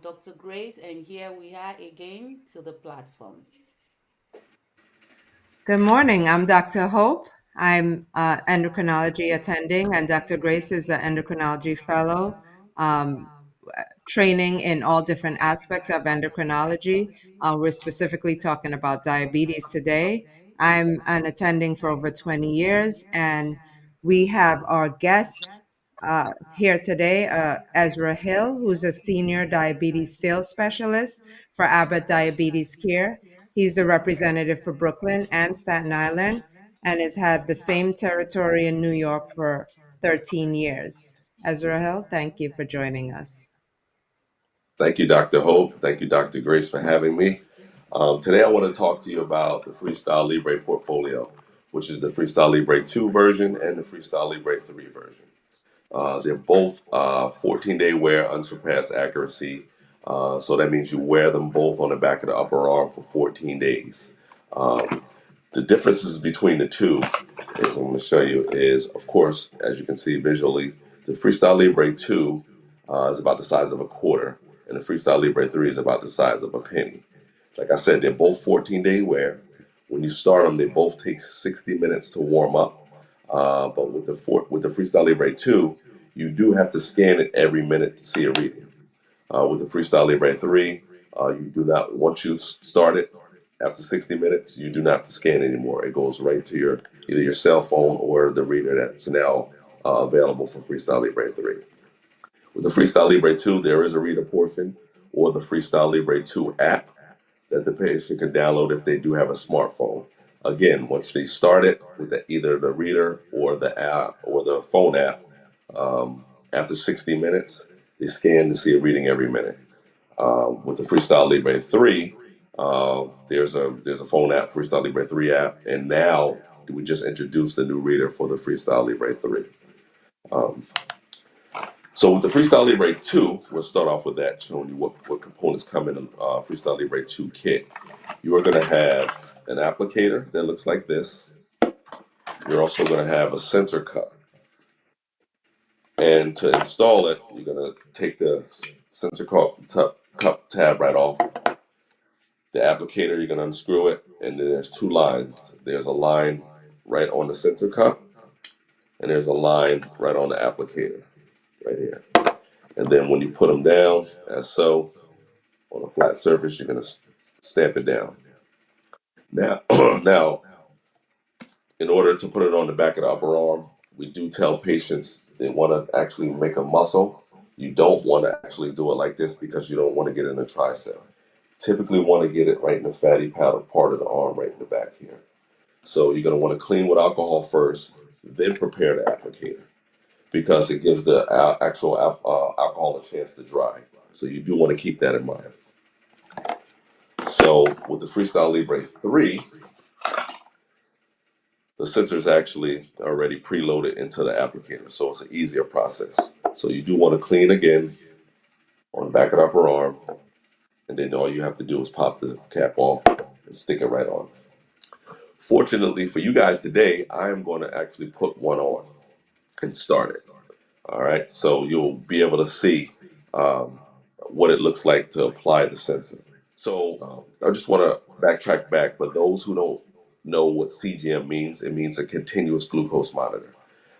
Dr. Grace, and here we are again to the platform. Good morning. I'm Dr. Hope. I'm endocrinology attending, and Dr. Grace is an endocrinology fellow, um, training in all different aspects of endocrinology. We're specifically talking about diabetes today. I'm an attending for over 20 years, and we have our guest here today, Ezra Hill, who's a senior diabetes sales specialist for Abbott Diabetes Care. He's the representative for Brooklyn and Staten Island and has had the same territory in New York for 13 years. Ezra Hill, thank you for joining us. Thank you, Dr. Hope. Thank you, Dr. Grace, for having me. Today, I want to talk to you about the Freestyle Libre portfolio, which is the Freestyle Libre 2 version and the Freestyle Libre 3 version. They're both 14-day wear, unsurpassed accuracy. So that means you wear them both on the back of the upper arm for 14 days. Um, the differences between the two is I'm going to show you is, of course, as you can see visually, the Freestyle Libre 2 is about the size of a quarter, and the Freestyle Libre 3 is about the size of a penny. Like I said, they're both 14-day wear. When you start them, they both take 60 minutes to warm up. But with the Freestyle Libre 2, you do have to scan it every minute to see a reading. With the Freestyle Libre 3, you do not, once you start it, after 60 minutes, you do not have to scan anymore. It goes right to your either your cell phone or the reader that's now available for Freestyle Libre 3. With the Freestyle Libre 2, there is a reader portion or the Freestyle Libre 2 app that the patient can download if they do have a smartphone. Again, once they start it with either the reader or the app or the phone app, after 60 minutes, they scan to see a reading every minute. With the Freestyle Libre 3, there's a phone app, Freestyle Libre 3 app, and now we just introduced a new reader for the Freestyle Libre 3. Um, so with the Freestyle Libre 2, we'll start off with that, showing you what components come in the Freestyle Libre 2 kit. You are going to have an applicator that looks like this. You're also going to have a sensor cup. And to install it, you're going to take the sensor cup tab right off. The applicator, you're going to unscrew it, and then there's two lines. There's a line right on the sensor cup, and there's a line right on the applicator, right here. And then when you put them down, as so, on a flat surface, you're going to stamp it down. Now, now, in order to put it on the back of the upper arm, we do tell patients they want to actually make a muscle. You don't want to actually do it like this because you don't want to get in a tricep. Typically want to get it right in the fatty powder part of the arm, right in the back here. So you're going to want to clean with alcohol first, then prepare the applicator because it gives the actual alcohol a chance to dry. So you do want to keep that in mind. So with the Freestyle Libre 3, the sensor is actually already preloaded into the applicator, so it's an easier process. So you do want to clean again on the back of the upper arm, and then all you have to do is pop the cap off and stick it right on. Fortunately for you guys today, I am going to actually put one on and start it. All right, so you'll be able to see what it looks like to apply the sensor. So I just want to backtrack back for those who don't know what CGM means. It means a continuous glucose monitor.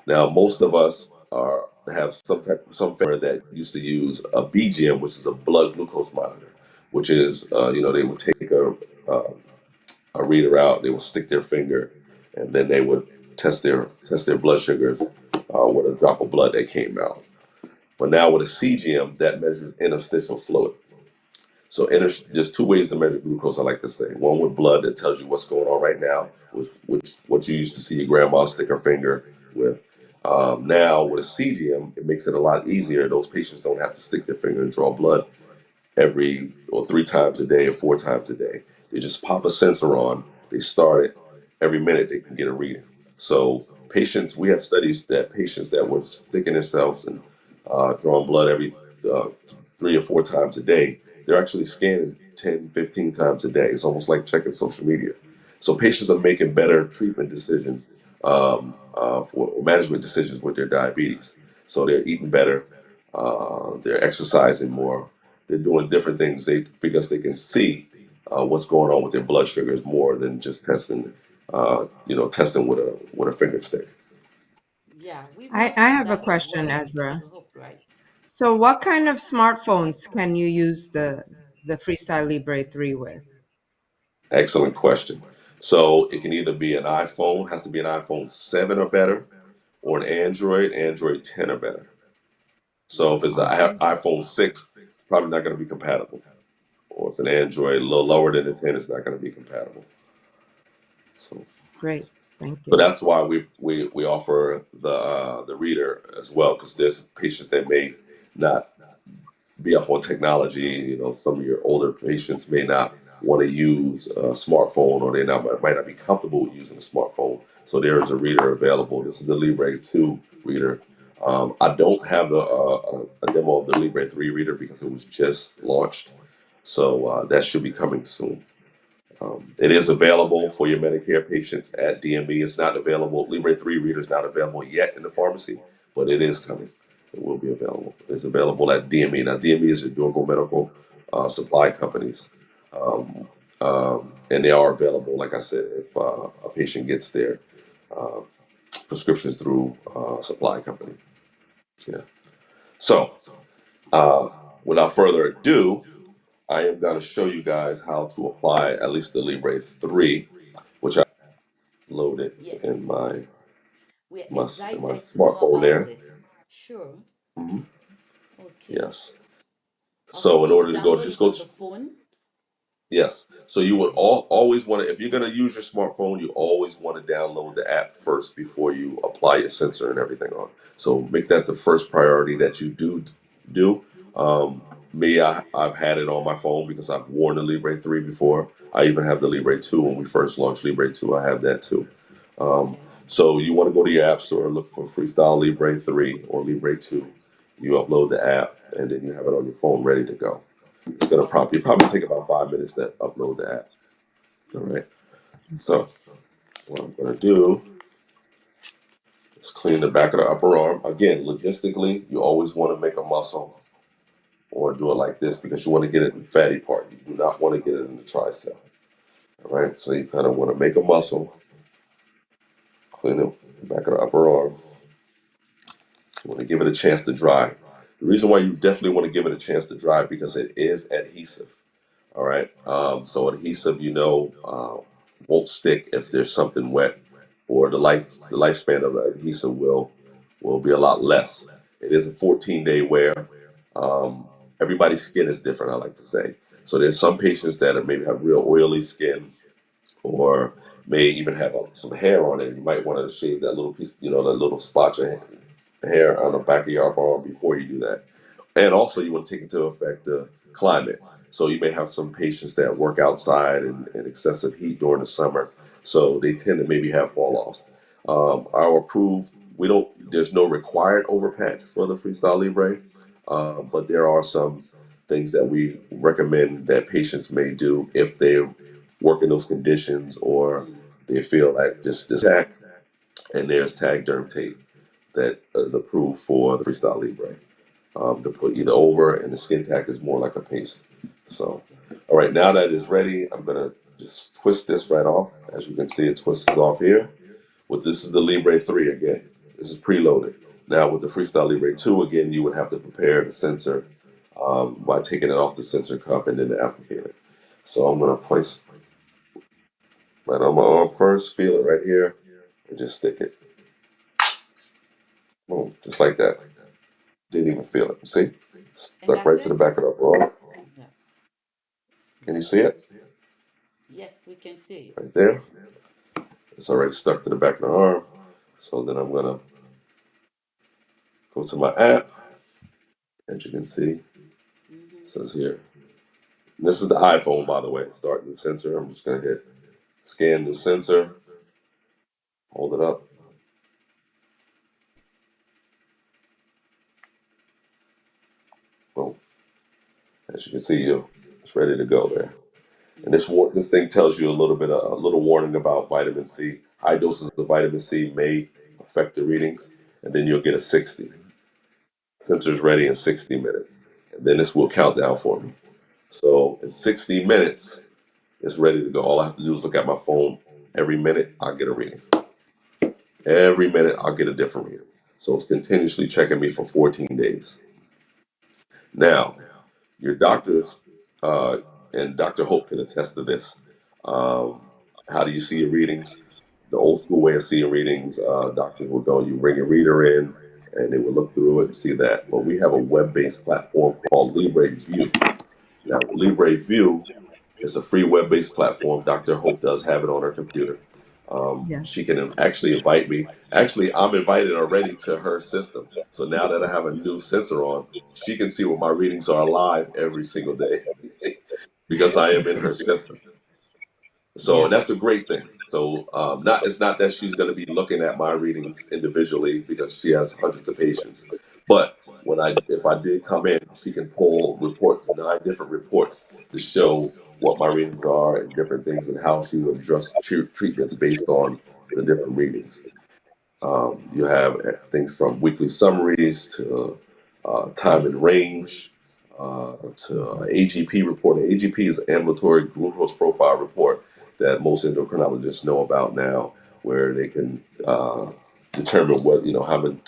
Now, most of us have some family that used to use a BGM, which is a blood glucose monitor, which is they would take uh, a reader out, they would stick their finger, and then they would test their blood sugars with a drop of blood that came out. But now with a CGM, that measures interstitial fluid. So there's two ways to measure glucose. I like to say one with blood that tells you what's going on right now, which what you used to see your grandma stick her finger with. Now with a CGM, it makes it a lot easier. Those patients don't have to stick their finger and draw blood every or 3 times a day or 4 times a day. They just pop a sensor on. They start it every minute. They can get a reading. So we have studies that patients that were sticking themselves and drawing blood every uh, 3 or 4 times a day, they're actually scanning 10, 15 times a day. It's almost like checking social media. So patients are making better treatment decisions for management decisions with their diabetes. So they're eating better, they're exercising more, they're doing different things. Because they can see what's going on with their blood sugars more than just testing, testing with a finger stick. Yeah, we've I noticed have a that as question, well, Ezra. Dr. Hope, right? So, what kind of smartphones can you use the Freestyle Libre 3 with? Excellent question. So it can either be an iPhone, has to be an iPhone 7 or better, or an Android 10 or better. So if it's an Okay, iPhone 6, it's probably not going to be compatible. Or if it's an Android a little lower than the 10, it's not going to be compatible. So, great. Thank so you. that's why we offer the reader as well, because there's patients that may not be up on technology. Some of your older patients may not want to use a smartphone, or they might not be comfortable with using a smartphone. So there is a reader available. This is the Libre 2 reader. I don't have a demo of the Libre 3 reader because it was just launched. So that should be coming soon. It is available for your Medicare patients at DME. It's not available. Libre 3 reader is not available yet in the pharmacy, but it is coming. It will be available. It's available at DME. Now, DME is your durable medical supply companies. And they are available, like I said, if a patient gets their uh, prescriptions through supply company. Yeah. So, uh, without further ado, I am going to show you guys how to apply at least the Libre 3, which I loaded in Yes, we're my excited to know smartphone about there. it. Sure. Mhm. Okay. Yes. Okay, So so in you order to go, download just it go. on the phone. Yes. So you would Okay. always want to, if you're going to use your smartphone, you always want to download the app first before you apply your sensor and everything on. So make that the first priority that you do. Um, I've had it on my phone because I've worn the Libre 3 before. I even have the Libre 2 when we first launched Libre 2. I have that too. Um, Okay. so you want to go to your app store, look for Freestyle Libre 3 or Libre 2. You upload the app, and then you have it on your phone ready to go. It's gonna probably take about 5 minutes to upload the app. All right. Okay. So what I'm gonna do is clean the back of the upper arm. Again, logistically, you always want to make a muscle or do it like this because you want to get it in the fatty part. You do not want to get it in the tricep. All right. So you kind of want to make a muscle, clean the back of the upper arm. You want to give it a chance to dry. The reason why you definitely want to give it a chance to dry because it is adhesive. All right. So adhesive, won't stick if there's something wet, or the lifespan of the adhesive will be a lot less. It is a 14-day wear. Um, Everybody's skin is different. I like to say. So there's some patients that maybe have real oily skin, or may even have some hair on it. You might want to shave that little piece, that little spot of hair on the back of your upper arm before you do that. And also, you want to take into effect the climate. So you may have some patients that work outside in excessive heat during the summer, so they tend to maybe have fall offs. Our approved, we don't. There's no required overpatch for the Freestyle Libre, but there are some things that we recommend that patients may do if they work in those conditions, or Mm. they feel like this tag, and there's tag derm tape that is approved for the Freestyle Libre to put either over, and the skin tack is more like a paste. So, Okay. all right, now that it's ready, I'm gonna just twist this right off. As you can see, it twists off here. With this is the Libre 3 again. This is preloaded. Now with the Freestyle Libre 2 again, you would have to prepare the sensor by taking it off the sensor cup and then the applicator. So I'm gonna place right on my arm first, feel it right here, and just stick it. Boom, just like that. Didn't even feel it. See? And Stuck that's right to the it? back of the arm. Yeah. Can you see it? Yes, we can see it. Right there. It's already stuck to the back of the arm. So then I'm gonna go to my app. As you can see, it Mm-hmm. says here. And this is the iPhone, by the way. Start new sensor. I'm just gonna hit scan new sensor. Hold it up. Boom. As you can see, it's ready to go Yeah. there. And Mm-hmm. this thing tells you a little warning about vitamin C. High doses of vitamin C may affect the readings, and then you'll get a 60. Sensor's ready in 60 minutes. and then this will count down for me. So in 60 minutes, it's ready to go. All I have to do is look at my phone. Every minute, I'll get a reading. Every minute, I'll get a different reading. So it's continuously checking me for 14 days. Now, your doctors, uh, and Dr. Hope can attest to this. Um, how do you see your readings? The old school way of seeing readings, doctors will go, you bring a reader in, and they will look through it and see that. But we have a web-based platform called Libre View. Now, Libre View is a free web-based platform. Dr. Hope does have it on her computer. She Yes. can actually invite me. Actually, I'm invited already to her system. So now that I have a new sensor on, she can see what my readings are live every single day because I am in her system. So, Yeah. and that's a great thing. So, not it's not that she's going to be looking at my readings individually because she has hundreds of patients, but when I if I did come in, she can pull reports, 9 different reports to show what my readings are and different things and how she would adjust treatments based on the different readings. You have things from weekly summaries to time and range to AGP report. AGP is ambulatory glucose profile report that most endocrinologists know about now, where they can determine what how many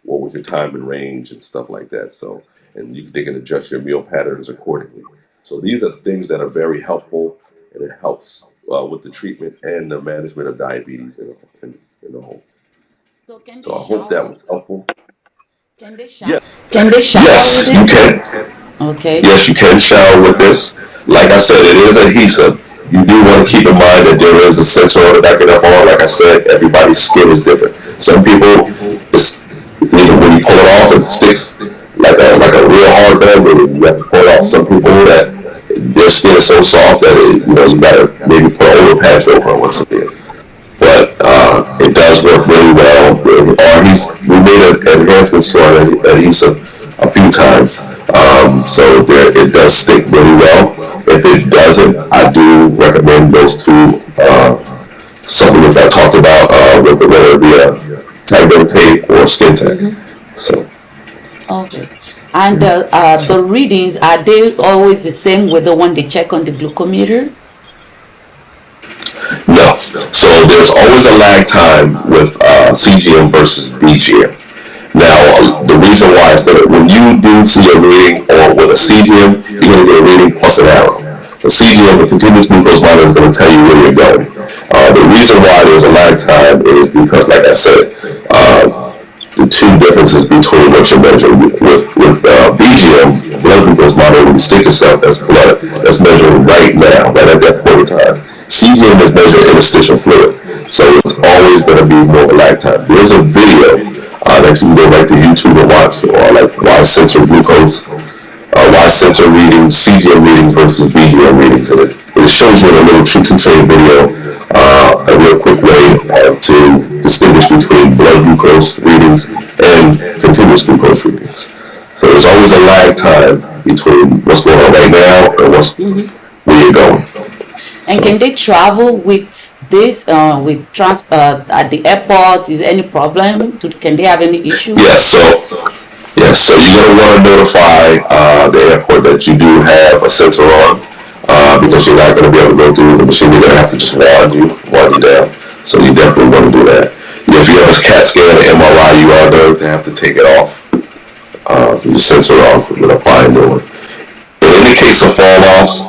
what was your time and range and stuff like that. So, and they can adjust your meal patterns accordingly. So these are things that are very helpful, and it helps with the treatment and the management of diabetes in the home. So can So they I hope that shower? was helpful. Can they shower? Yes, Can they shower with yes, you this? can. Okay. Yes, you can shower with this. Like I said, it is adhesive. You do want to keep in mind that there is a sensor on the back of the arm. Like I said, everybody's skin is different. Some people, it's even when you pull it off, it sticks like a real hard band. You have to pull it off. Some people that their skin is so soft that you gotta maybe put an over patch over it once it is. But it does work really well. We made enhancements to our adhesive a few times, so it does stick really well. If it doesn't, I do recommend those two supplements I talked about, whether it be a tight tape or skin tech. So Okay. And the readings, are they always the same with the one they check on the glucometer? no, so there's always a lag time with CGM versus BGM. Now, the reason why is that when you do see a reading or with a CGM, you're going to get a reading plus an arrow. The CGM, the continuous glucose monitor, is going to tell you where you're going. The reason why there's a lag time is because, like I said, the two differences between what you're measuring with BGM, blood glucose monitor, when you stick yourself, that's blood. That's measuring right now, right at that point in time. CGM is measuring interstitial fluid. So it's always going to be more of a lag time. There's a video that you can go right to YouTube and watch, or like why sensor glucose, why sensor readings, CGM readings versus BGM readings. And it shows you in a little choo-choo train video a real quick way to distinguish between blood glucose readings and continuous glucose readings. So there's always a lag time between what's going on right now and Mm-hmm. where you're going. And So can they travel with this with at the airport? Is there any problem? Can they have any issue? yes, so you're gonna want to notify the airport that you do have a sensor on, because you're not gonna be able to go through the machine. You're gonna have to just wand you down. So you definitely want to do that. If you have a CAT scan or MRI, you are going to have to take it off, your sensor off with a fine new one. In the case of fall offs,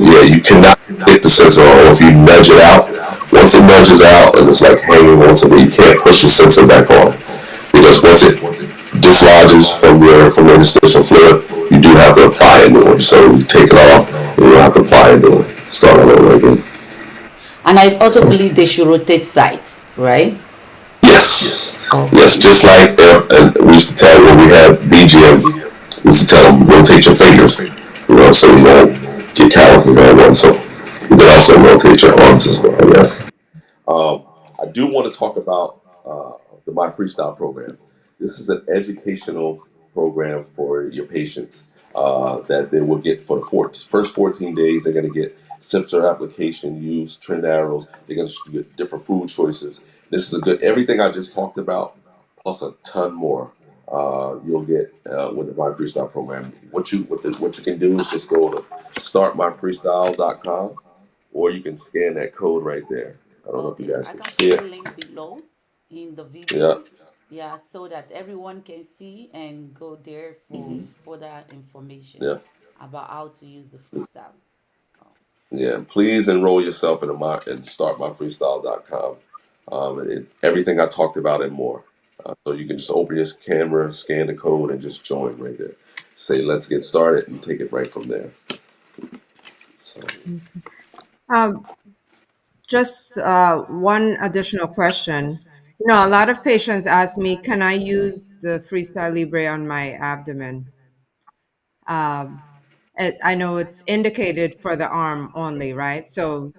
yeah, you cannot hit the sensor on, or if you nudge it out. Once it nudges out and it's like hanging on something, you can't push the sensor back on, because once it dislodges from the interstitial fluid, you do have to apply a new one. So you take it off, and you have to apply a new one. Start all over again. And I also So believe they should rotate sides, right? yes, yes, Okay. just like we used to tell when we had BGM, we used to tell them rotate your fingers, so you won't get calluses on one. So you can also rotate your arms as well. Yes. Um, I do want to talk about the My Freestyle program. This is an educational program for your patients that they will get for the first 14 days. They're going to get sensor application, use trend arrows. They're going to get different food choices. This is a good everything I just talked about, plus a ton more. you'll get with the My Freestyle program. What you can do is just go to startmyfreestyle.com, or you can scan that code right there. I don't know if you Okay, guys I can can see put the it. link below in the Yeah. video. Yeah, so that everyone can see and go there for Hmm. further information Yeah. about how to use the freestyle. Oh, Yeah. Please enroll yourself in startmyfreestyle.com. Everything I talked about and more. So you can just open your camera, scan the code, and just join right there. Say, let's get started, and take it right from there. So, Okay. Um, just one additional question. A lot of patients ask me, can I use the Freestyle Libre on my abdomen? Um, I know it's indicated for the arm only, right? So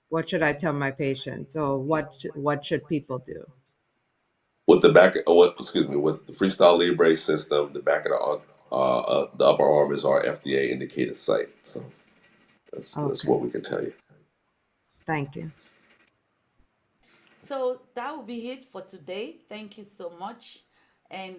what should I tell my patients? Or what should people do? with the back, what excuse me, with the Freestyle Libre system, the back of the upper arm is our FDA indicated site. So that's Okay, what we can tell you. thank you. so that will be it for today. Thank you so much. And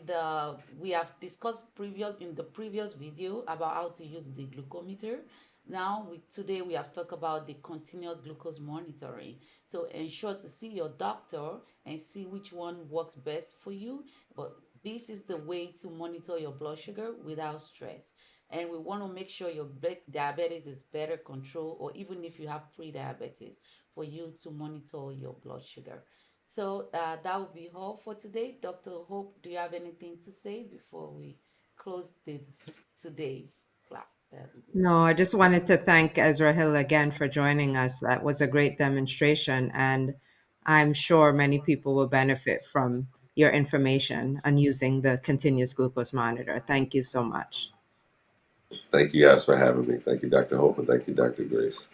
we have discussed previous in the previous video about how to use the glucometer. Now, today we have talked about the continuous glucose monitoring. So ensure to see your doctor and see which one works best for you. But this is the way to monitor your blood sugar without stress. And we want to make sure your diabetes is better controlled, or even if you have pre-diabetes, for you to monitor your blood sugar. So that will be all for today. Dr. Hope, do you have anything to say before we close today's class? No, I just wanted to thank Ezra Hill again for joining us. That was a great demonstration, and I'm sure many people will benefit from your information on using the continuous glucose monitor. Thank you so much. Thank you guys for having me. Thank you, Dr. Hope, and thank you, Dr. Grace.